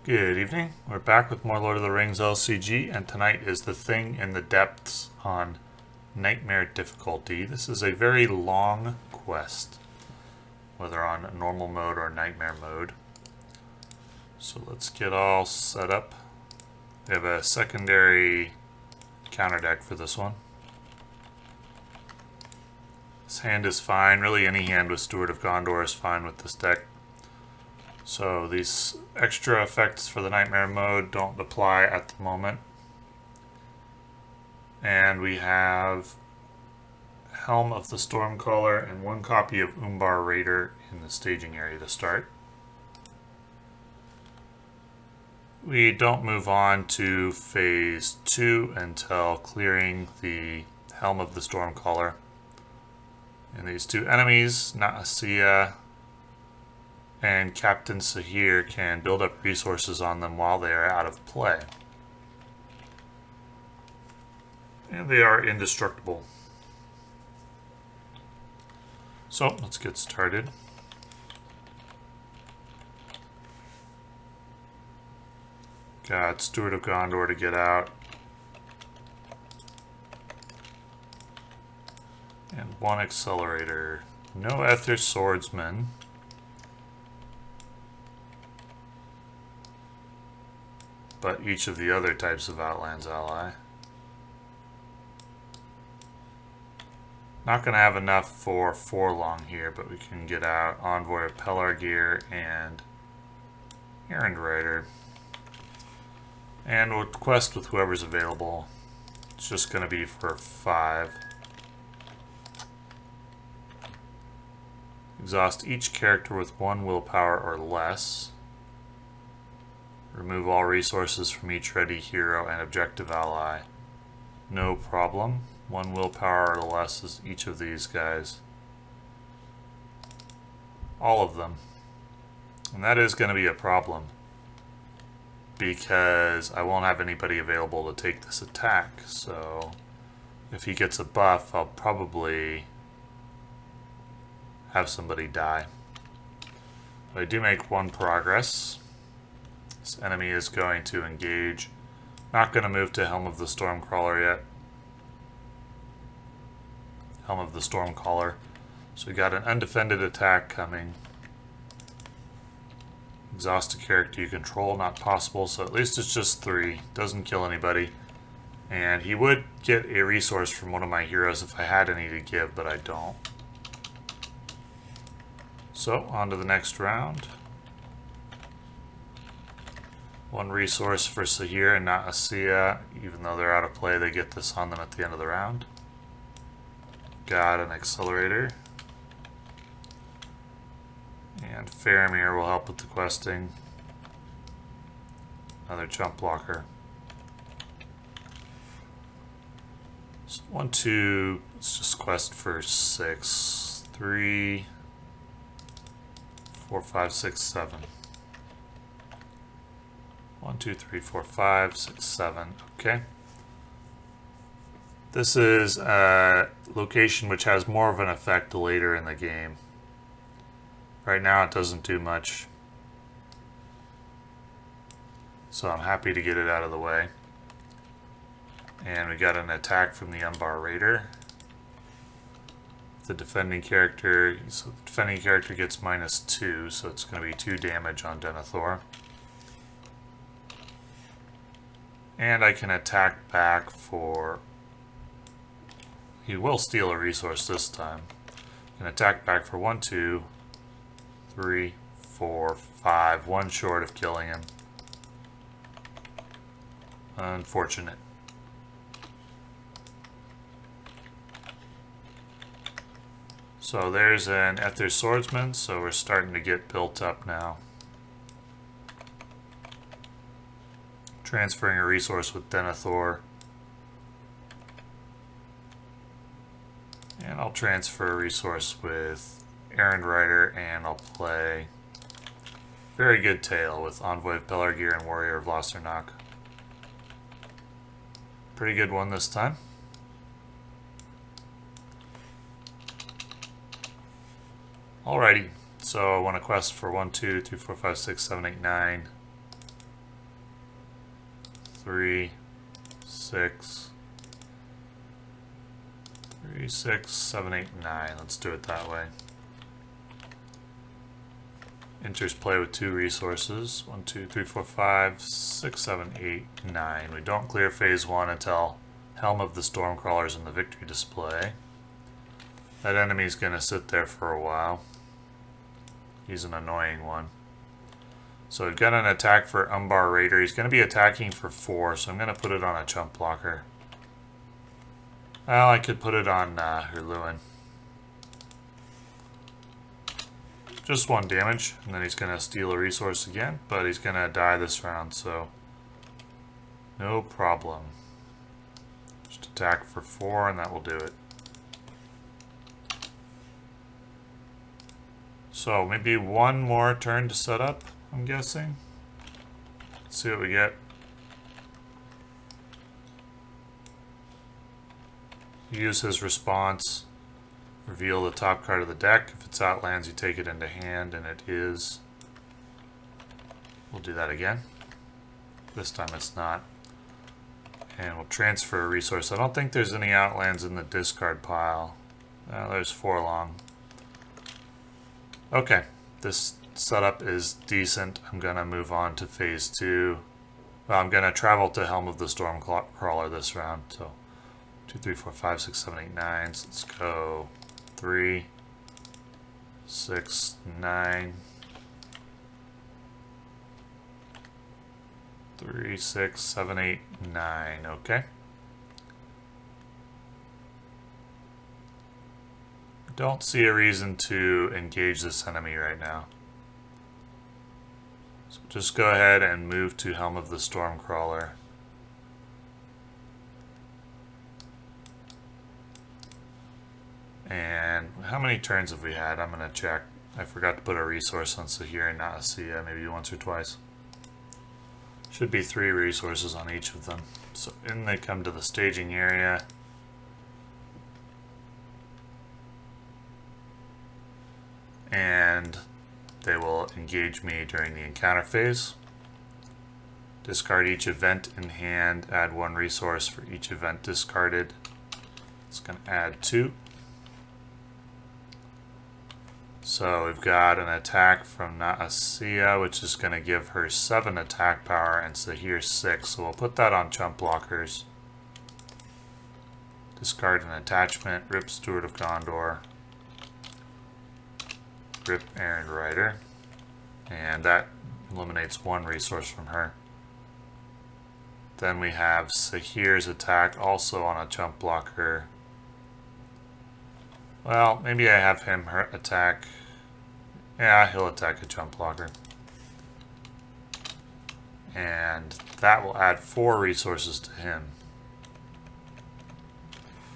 Good evening. We're back with more Lord of the Rings LCG, and tonight is The Thing in the Depths on Nightmare difficulty. This is a very long quest, whether on normal mode or nightmare mode. So let's get all set up. We have a secondary counter deck for this one. This hand is fine. Really, any hand with Steward of Gondor is fine with this deck. So these extra effects for the Nightmare mode don't apply at the moment. And we have Helm of the Stormcaller and one copy of Errand-rider in the staging area to start. We don't move on to phase 2 until clearing the Helm of the Stormcaller. And these two enemies, Naasea and Captain Sahir, can build up resources on them while they are out of play. And they are indestructible. So let's get started. Got Steward of Gondor to get out. And one accelerator. No Ethir Swordsman. But each of the other types of Outlands ally. Not going to have enough for Forlong here, but we can get out Envoy of Pelargir and Errand-rider. And we'll quest with whoever's available. It's just going to be for 5. Exhaust each character with 1 willpower or less. Remove all resources from each ready hero and objective ally. No problem. 1 willpower or less is each of these guys. All of them. And that is going to be a problem, because I won't have anybody available to take this attack. So if he gets a buff, I'll probably have somebody die. But I do make 1 progress. This enemy is going to engage. Not going to move to Helm of the Stormcaller yet. Helm of the Stormcaller. So we got an undefended attack coming. Exhaust a character you control, not possible, so at least it's just 3. Doesn't kill anybody. And he would get a resource from one of my heroes if I had any to give, but I don't. So, on to the next round. 1 resource for Sahir and Naasea. Even though they're out of play, they get this on them at the end of the round. Got an accelerator. And Faramir will help with the questing. Another jump blocker. So 1, 2, let's just quest for 6. 3, 4, 5, 6, 7. 1, 2, 3, 4, 5, 6, 7. Okay. This is a location which has more of an effect later in the game. Right now it doesn't do much. So I'm happy to get it out of the way. And we got an attack from the Errand-rider. The defending character, so the defending character gets -2, so it's going to be 2 damage on Denethor. And I can attack back for... He will steal a resource this time. I can attack back for 1, 2, 3, 4, 5. 1 short of killing him. Unfortunate. So there's an Ethir Swordsman, so we're starting to get built up now. Transferring a resource with Denethor. And I'll transfer a resource with Errand-rider, and I'll play very good tail with Envoy of Pelargir and Warrior of Lossarnach. Pretty good one this time. Alrighty, so I want to quest for 1, 2, 3, 4, 5, 6, 7, 8, 9. 3, 6, 3, 6, 7, 8, 9. Let's do it that way. Enters play with 2 resources. 1, 2, 3, 4, 5, 6, 7, 8, 9. We don't clear phase 1 until Helm of the Stormcaller is in the victory display. That enemy's gonna sit there for a while. He's an annoying one. So we've got an attack for Errand-rider. He's gonna be attacking for 4, so I'm gonna put it on a chump blocker. Well, I could put it on Hirluin. Just 1 damage, and then he's going to steal a resource again, but he's going to die this round, so no problem. Just attack for 4, and that will do it. So maybe 1 more turn to set up, I'm guessing. Let's see what we get. Use his response. Reveal the top card of the deck. If it's Outlands, you take it into hand, and it is. We'll do that again. This time it's not. And we'll transfer a resource. I don't think there's any Outlands in the discard pile. There's Forlong. Okay, this setup is decent. I'm going to move on to phase 2. Well, I'm going to travel to Helm of the Stormcaller this round. So 2, 3, 4, 5, 6, 7, 8, 9. So let's go 3, 6, 9. 3, 6, 7, 8, 9. Okay. Don't see a reason to engage this enemy right now. So just go ahead and move to Helm of the Stormcaller. And how many turns have we had? I'm going to check. I forgot to put a resource on Sahir and not Asiya, maybe once or twice. Should be 3 resources on each of them. So in they come to the staging area. And they will engage me during the encounter phase. Discard each event in hand, add 1 resource for each event discarded. It's going to add 2. So we've got an attack from Asiya, which is going to give her 7 attack power, and Sahir 6. So we'll put that on chump blockers. Discard an attachment, rip Steward of Gondor, rip Errand-rider, and that eliminates 1 resource from her. Then we have Sahir's attack also on a chump blocker. Well, maybe I have him attack. Yeah, he'll attack a chump blocker. And that will add 4 resources to him.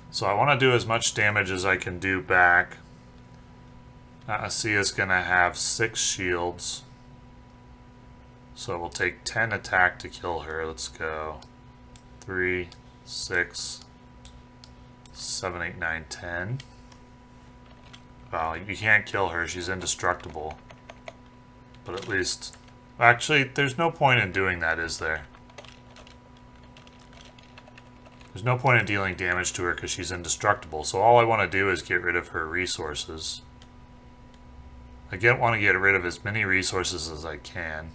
So I want to do as much damage as I can do back. Asiya's going to have 6 shields. So it will take 10 attack to kill her. Let's go. 3, 6, 7, 8, 9, 10. Well, you can't kill her. She's indestructible. But at least... Actually, there's no point in doing that, is there? There's no point in dealing damage to her because she's indestructible. So all I want to do is get rid of her resources. I want to get rid of as many resources as I can.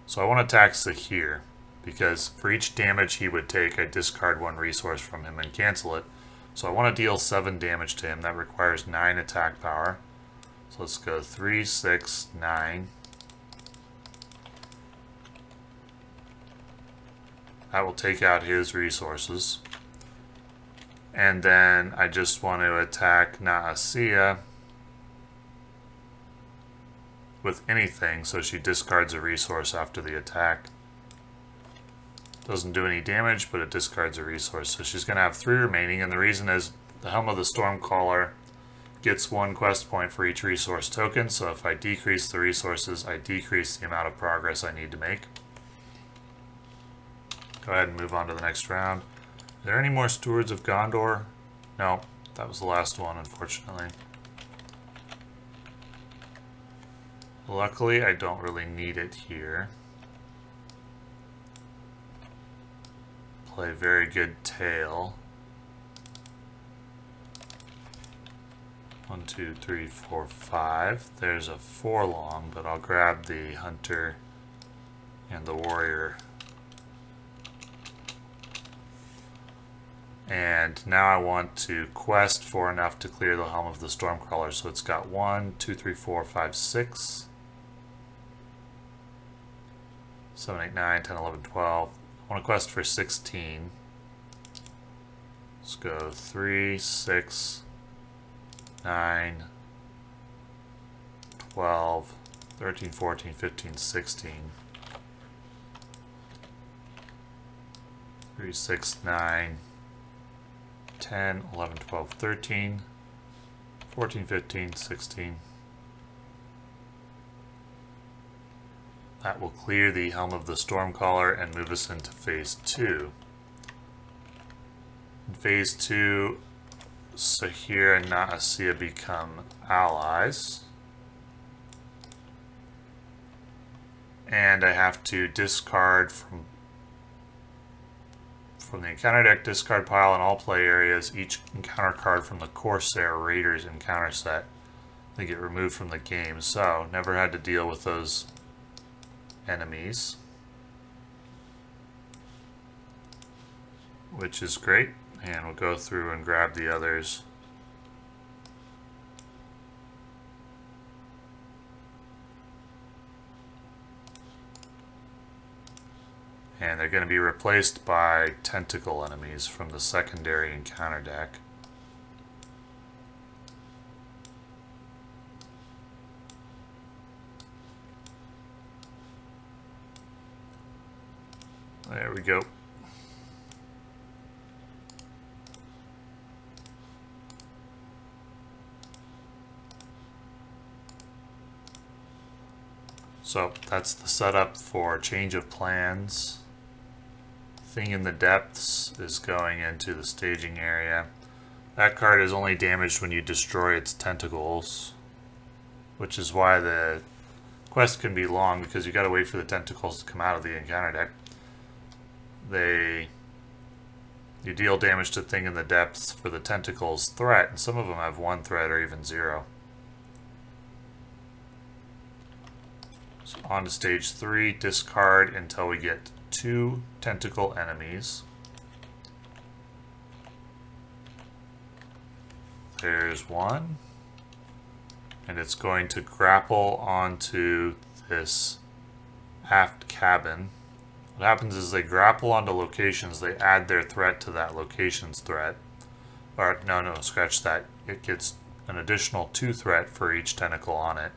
So I want to attack Sahir, because for each damage he would take, I discard 1 resource from him and cancel it. So I want to deal 7 damage to him. That requires 9 attack power. So let's go 3, 6, 9. That will take out his resources. And then I just want to attack Asiya with anything, so she discards a resource after the attack. Doesn't do any damage, but it discards a resource. So she's going to have 3 remaining, and the reason is the Helm of the Stormcaller gets 1 quest point for each resource token, so if I decrease the resources, I decrease the amount of progress I need to make. Go ahead and move on to the next round. Are there any more Stewards of Gondor? No, that was the last one, unfortunately. Luckily, I don't really need it here. play very good tail. 1, 2, 3, 4, 5. There's a Forlong, but I'll grab the hunter and the warrior. And now I want to quest for enough to clear the helm of the Stormcaller. So it's got 1, 2, 3, 4, 5, 6, 7, 8, 9, 10, 11, 12. I want to quest for 16. Let's go 3, 6, 9, 12, 13, 14, 15, 16. 3, 6, 9, 10, 11, 12, 13, 14, 15, 16. That will clear the helm of the Stormcaller and move us into phase 2. In phase 2, Sahir and Naasia become allies. And I have to discard from the encounter deck discard pile in all play areas each encounter card from the Corsair Raiders encounter set. They get removed from the game, so never had to deal with those enemies, which is great. And we'll go through and grab the others. And they're going to be replaced by tentacle enemies from the secondary encounter deck. There we go. So that's the setup for change of plans. Thing in the Depths is going into the staging area. That card is only damaged when you destroy its tentacles, which is why the quest can be long, because you got to wait for the tentacles to come out of the encounter deck. You deal damage to Thing in the Depths for the tentacles threat, and some of them have 1 threat or even 0. So on to stage 3, discard until we get 2 tentacle enemies. There's 1. And it's going to grapple onto this aft cabin. What happens is they grapple onto locations, they add their threat to that location's threat. Or, no, scratch that. It gets an additional 2 threat for each tentacle on it.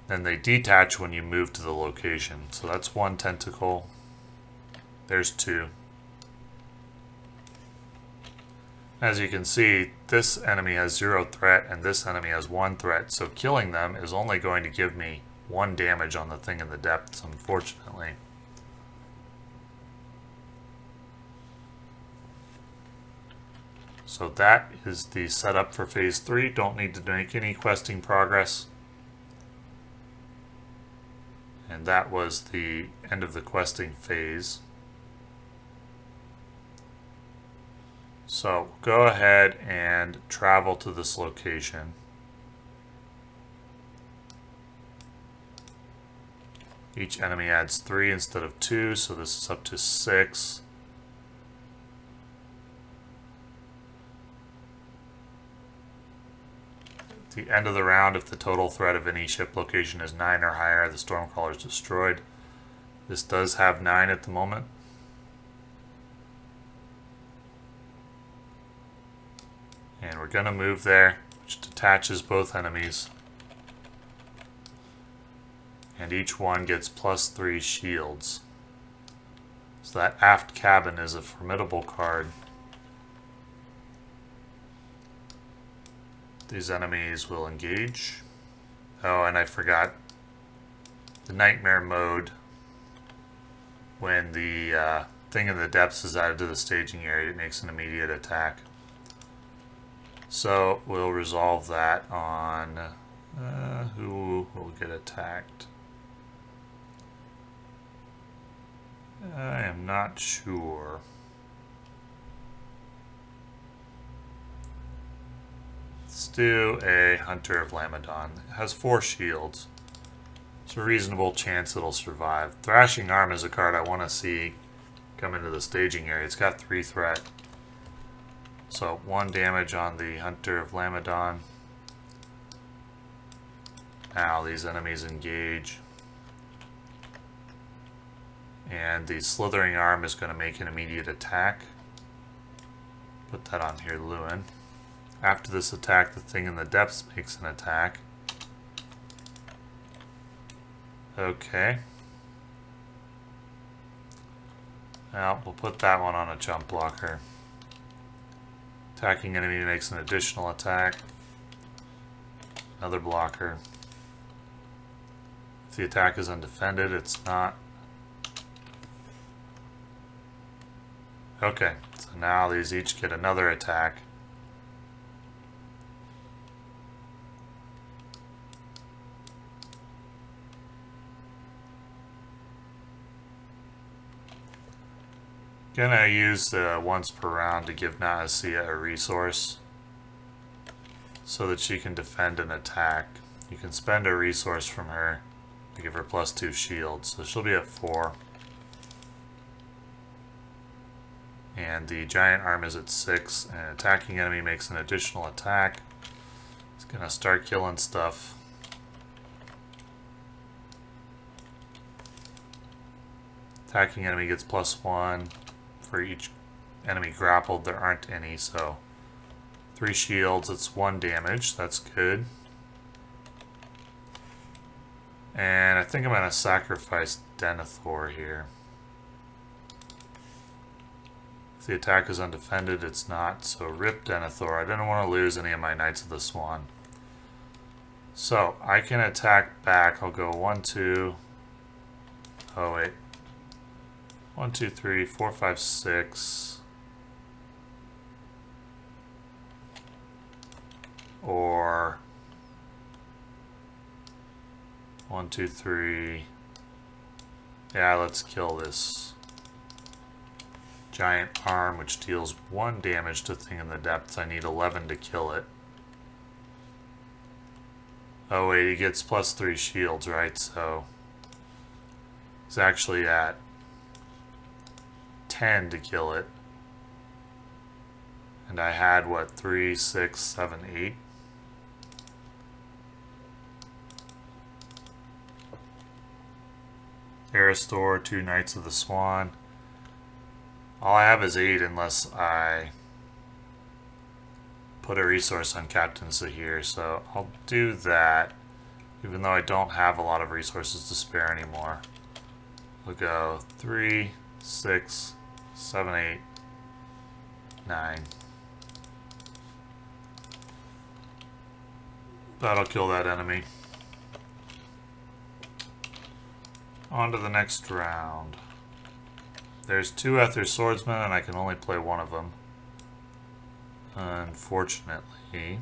Then they detach when you move to the location. So that's 1 tentacle. There's 2. As you can see, this enemy has 0 threat and this enemy has 1 threat. So killing them is only going to give me 1 damage on the Thing in the Depths, unfortunately. So that is the setup for phase 3. Don't need to make any questing progress. And that was the end of the questing phase. So go ahead and travel to this location. Each enemy adds 3 instead of 2, so this is up to 6. At the end of the round, if the total threat of any ship location is 9 or higher, the Stormcaller is destroyed. This does have 9 at the moment. And we're going to move there, which detaches both enemies. And each one gets +3 shields. So that aft cabin is a formidable card. These enemies will engage. Oh, and I forgot the Nightmare mode. When the Thing in the Depths is added to the staging area, it makes an immediate attack. So we'll resolve that on who will get attacked. I am not sure. Let's do a Hunter of Lamedon. It has 4 shields. It's a reasonable chance it'll survive. Thrashing Arm is a card I want to see come into the staging area. It's got 3 threat. So 1 damage on the Hunter of Lamedon. Now these enemies engage. And the Slithering Arm is going to make an immediate attack. Put that on Hirluin. After this attack, the thing in the depths makes an attack. Okay. Well, we'll put that one on a jump blocker. Attacking enemy makes an additional attack. Another blocker. If the attack is undefended, it's not. Okay, so now these each get another attack. Gonna use the once per round to give Nahasia a resource so that she can defend an attack. You can spend a resource from her to give her +2 shield, so she'll be at 4. And the giant arm is at 6, and an attacking enemy makes an additional attack. It's gonna start killing stuff. Attacking enemy gets +1. For each enemy grappled, there aren't any, so 3 shields, it's 1 damage, that's good. And I think I'm going to sacrifice Denethor here. If the attack is undefended, it's not, so rip Denethor. I didn't want to lose any of my Knights of the Swan. So, I can attack back. I'll go 1, 2. Oh, wait. 1, 2, 3, 4, 5, 6. Or 1, 2, 3. Yeah, let's kill this giant arm, which deals 1 damage to thing in the depths. I need 11 to kill it. Oh wait, he gets +3 shields, right? So he's actually at 10 to kill it. And I had, what, 3, 6, 7, 8? Erestor, 2 Knights of the Swan. All I have is 8 unless I put a resource on Captain Sahir, so I'll do that, even though I don't have a lot of resources to spare anymore. We'll go 3, 6, 7, 8, 9. That'll kill that enemy. On to the next round. There's 2 Ethir Swordsmen, and I can only play 1 of them. Unfortunately.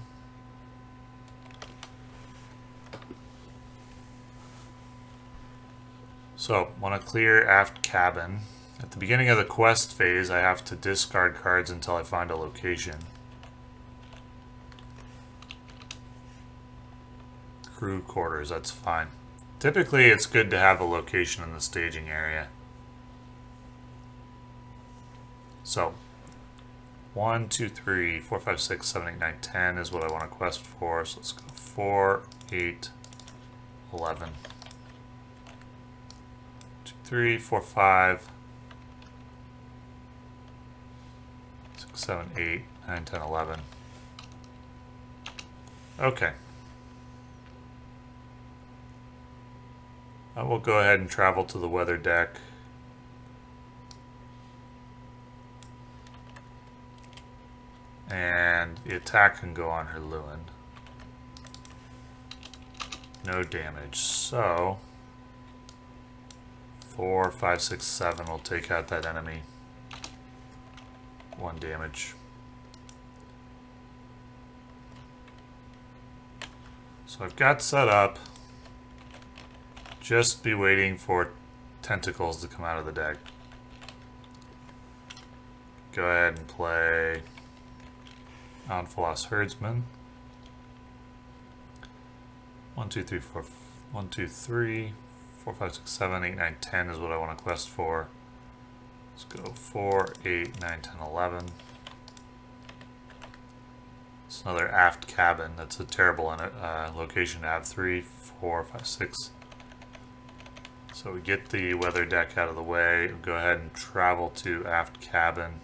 So, want to clear aft cabin. At the beginning of the quest phase, I have to discard cards until I find a location. Crew quarters, that's fine. Typically, it's good to have a location in the staging area. So, 1, 2, 3, 4, 5, 6, 7, 8, 9, 10 is what I want to quest for. So let's go 4, 8, 11. 2, 3, 4, 5, 6, 7, 8, 9, 10, 11. Okay. I will go ahead and travel to the weather deck. And the attack can go on Hirluin. No damage. So 4, 5, 6, 7 will take out that enemy. 1 damage. So I've got set up. Just be waiting for tentacles to come out of the deck. go ahead and play Anfalas Herdsman. 1, 2, 3, 4, 1, 2, 3, 4, 5, 6, 7, 8, 9, 10 is what I want to quest for. Let's go 4, 8, 9, 10, 11. It's another aft cabin. That's a terrible location to have. 3, 4, 5, 6. So we get the weather deck out of the way. We'll go ahead and travel to aft cabin.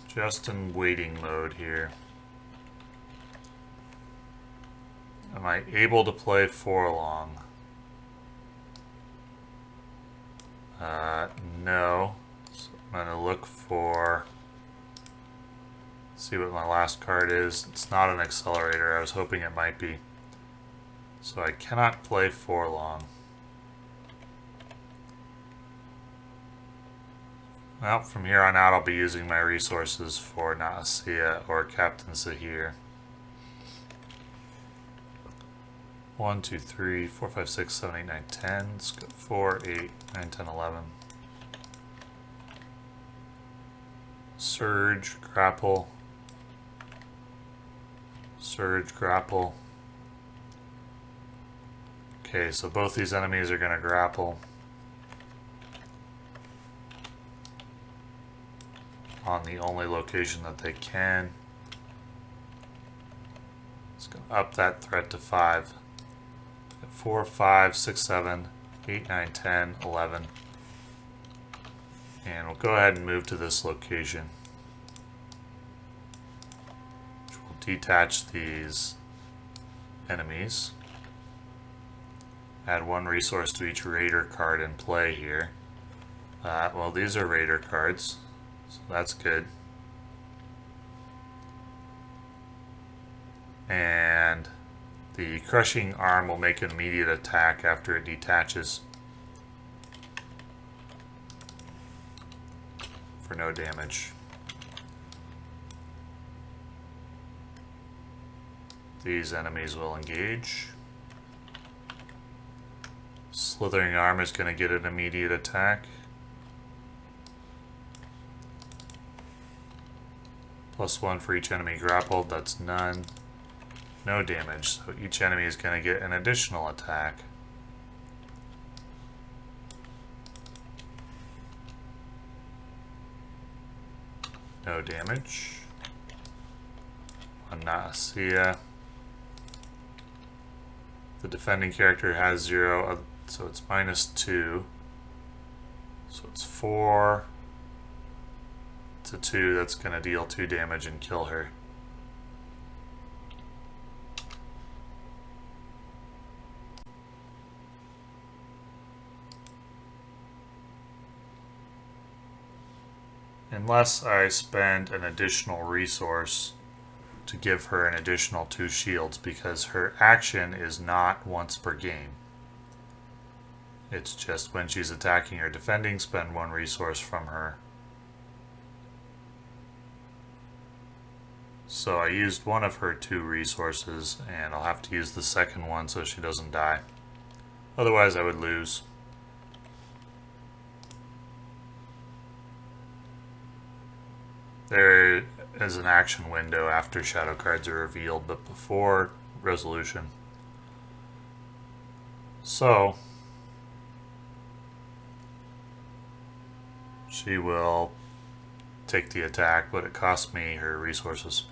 Just in waiting mode here. Am I able to play Forlong? No. So I'm going to look for... see what my last card is. It's not an accelerator. I was hoping it might be. So I cannot play Forlong. Well, from here on out I'll be using my resources for Nausea or Captain Zahir. 1, 2, 3, 4, 5, 6, 7, 8, 9, 10. Let's go 4, 8, 9, 10, 11. Surge, grapple. Surge, grapple. Okay, so both these enemies are going to grapple. On the only location that they can. It's going to up that threat to 5. 4, 5, 6, 7, 8, 9, 10, 11. And we'll go ahead and move to this location. Which will detach these enemies. Add 1 resource to each raider card in play here. Well, these are raider cards, so that's good. And the crushing arm will make an immediate attack after it detaches for no damage. These enemies will engage. Slithering arm is going to get an immediate attack. +1 for each enemy grappled, that's none. No damage, so each enemy is going to get an additional attack. No damage. On Nausea. The defending character has 0, so it's -2. So it's 4 to 2, that's going to deal 2 damage and kill her. Unless I spend an additional resource to give her an additional 2 shields, because her action is not once per game. It's just when she's attacking or defending, spend 1 resource from her. So I used 1 of her 2 resources, and I'll have to use the second one so she doesn't die. Otherwise I would lose. There is an action window after shadow cards are revealed, but before resolution. So she will take the attack, but it costs me her resources.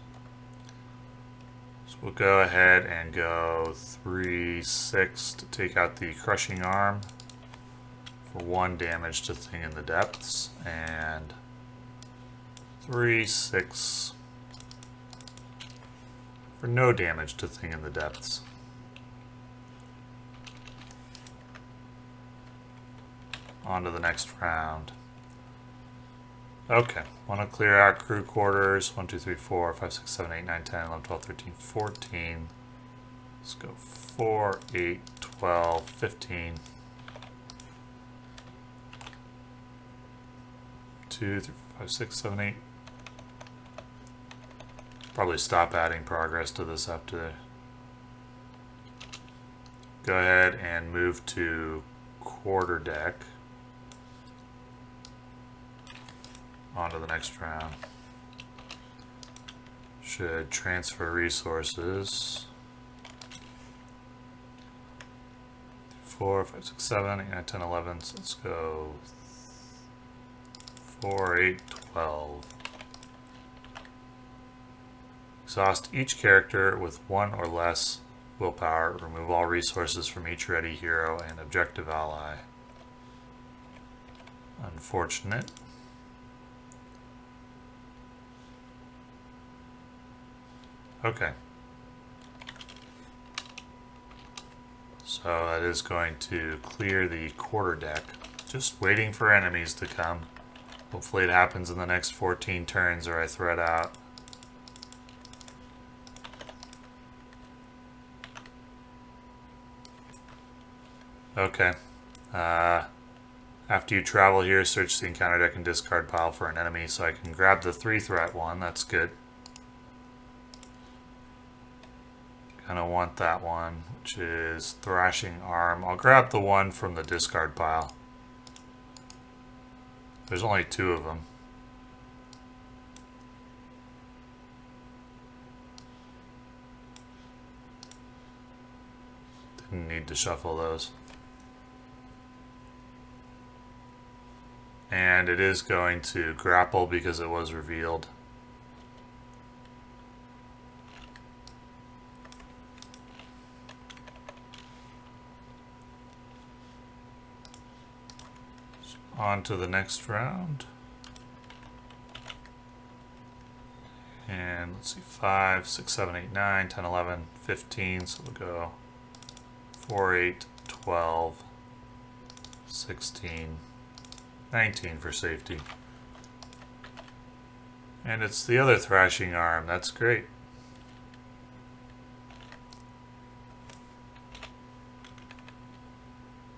So we'll go ahead and go 3, 6 to take out the crushing arm for 1 damage to Thing in the Depths, and 3, 6 for no damage to Thing in the Depths. On to the next round. Okay, want to clear out crew quarters. 1, 2, 3, 4, 5, 6, 7, 8, 9, 10, 11, 12, 13, 14. Let's go 4, 8, 12, 15. 2, 3, 4, 5, 6, 7, 8. Probably stop adding progress to this after. Go ahead and move to quarter deck. On to the next round. Should transfer resources. 4, 5, 6, 7, 8, 9, 10, 11. So let's go 4, 8, 12. Exhaust each character with 1 or less willpower. Remove all resources from each ready hero and objective ally. Unfortunate. Okay. So that is going to clear the quarter deck. Just waiting for enemies to come. Hopefully it happens in the next 14 turns or I thread out. Okay. After you travel here, search the encounter deck and discard pile for an enemy, so I can grab the 3-threat one. That's good. Gonna want that one, which is Thrashing Arm. I'll grab the one from the discard pile. There's only 2 of them. Didn't need to shuffle those. And it is going to grapple because it was revealed. So on to the next round. And let's see, 5, 6, 7, 8, 9, 10, 11, 15. So we'll go 4, 8, 12, 16. 19 for safety. And it's the other Thrashing Arm. That's great.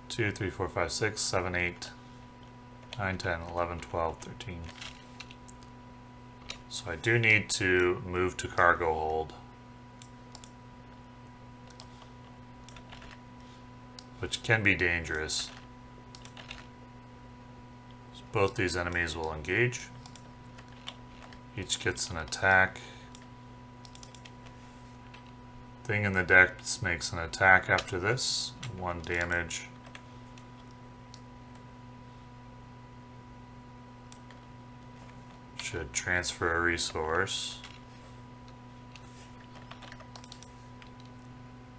Two, 3, 4, 5, 6, 7, 8, 9, 10, 11, 12, 13. So I do need to move to cargo hold, which can be dangerous. Both these enemies will engage. Each gets an attack. Thing in the depths makes an attack after this. 1 damage. Should transfer a resource.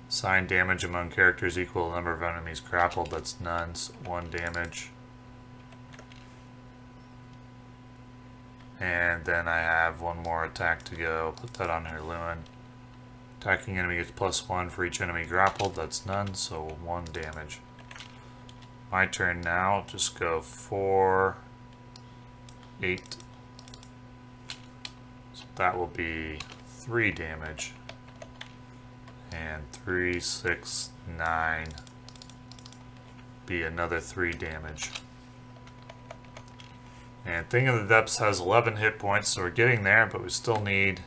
Assign damage among characters equal to the number of enemies grappled. That's none, so 1 damage. And then I have 1 more attack to go. Put that on Hirluin. Attacking enemy gets +1 for each enemy grappled. That's none, so 1 damage. My turn now. Just go 4, 8. So that will be 3 damage. And 3, 6, 9. Be another 3 damage. And Thing of the Depths has 11 hit points, so we're getting there, but we still need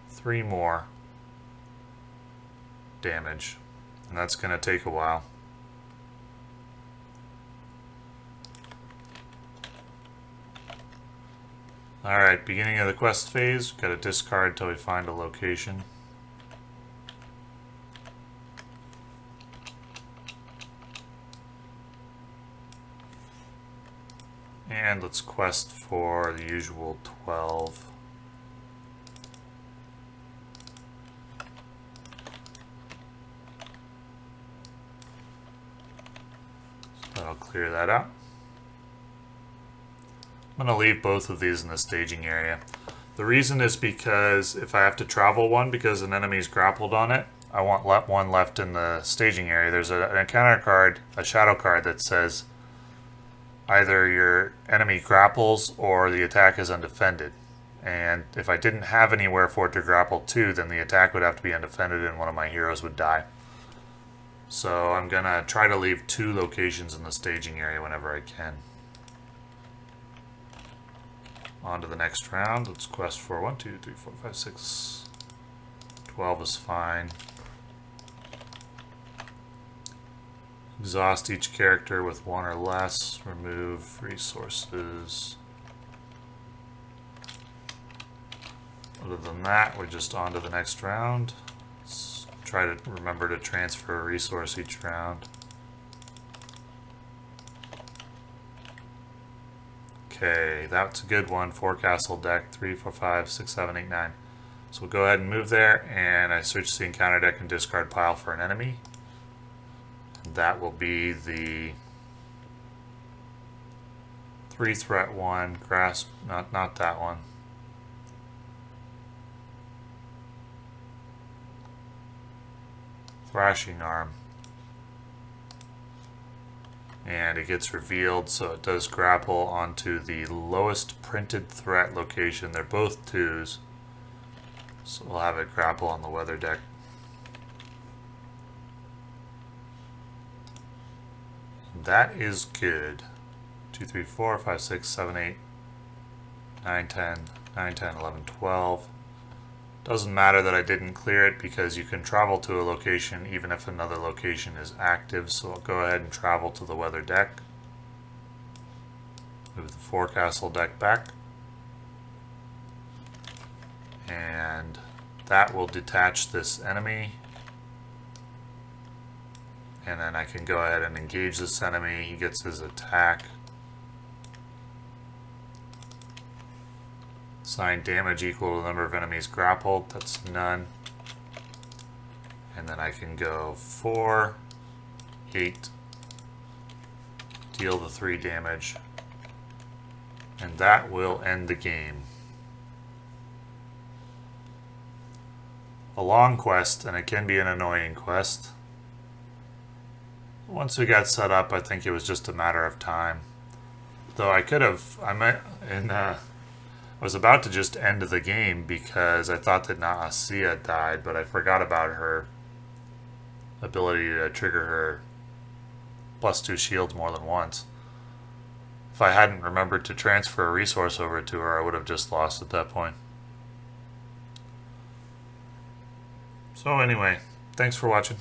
3 more damage. And that's going to take a while. Alright, beginning of the quest phase. We've got to discard until we find a location. And let's quest for the usual 12. So that'll clear that out. I'm going to leave both of these in the staging area. The reason is because if I have to travel one because an enemy's grappled on it, I want one left in the staging area. There's an encounter card, a shadow card that says either your enemy grapples or the attack is undefended. And if I didn't have anywhere for it to grapple to, then the attack would have to be undefended and one of my heroes would die. So I'm going to try to leave 2 locations in the staging area whenever I can. On to the next round. Let's quest for 1, 2, 3, 4, 5, 6. 12 is fine. Exhaust each character with 1 or less. Remove resources. Other than that, we're just on to the next round. Let's try to remember to transfer a resource each round. Okay, that's a good one. 4 castle deck, 3, 4, 5, 6, 7, 8, 9. So we'll go ahead and move there, and I search the encounter deck and discard pile for an enemy. And that will be the 3 threat one, grasp, not that one. Thrashing arm. And it gets revealed, so it does grapple onto the lowest printed threat location. They're both 2s. So we'll have it grapple on the weather deck. That is good. 2, 3, 4, 5, 6, 7, 8, 9, 10, 9, 10, 11, 12. Doesn't matter that I didn't clear it because you can travel to a location even if another location is active. So I'll go ahead and travel to the weather deck. Move the 4 castle deck back. And that will detach this enemy. And then I can go ahead and engage this enemy. He gets his attack. Assign damage equal to the number of enemies grappled. That's none. And then I can go 4, 8, deal the 3 damage. And that will end the game. A long quest, and it can be an annoying quest. Once we got set up, I think it was just a matter of time. Though I could have, I was about to just end the game because I thought that Naasia died, but I forgot about her ability to trigger her +2 shields more than once. If I hadn't remembered to transfer a resource over to her, I would have just lost at that point. So anyway, thanks for watching.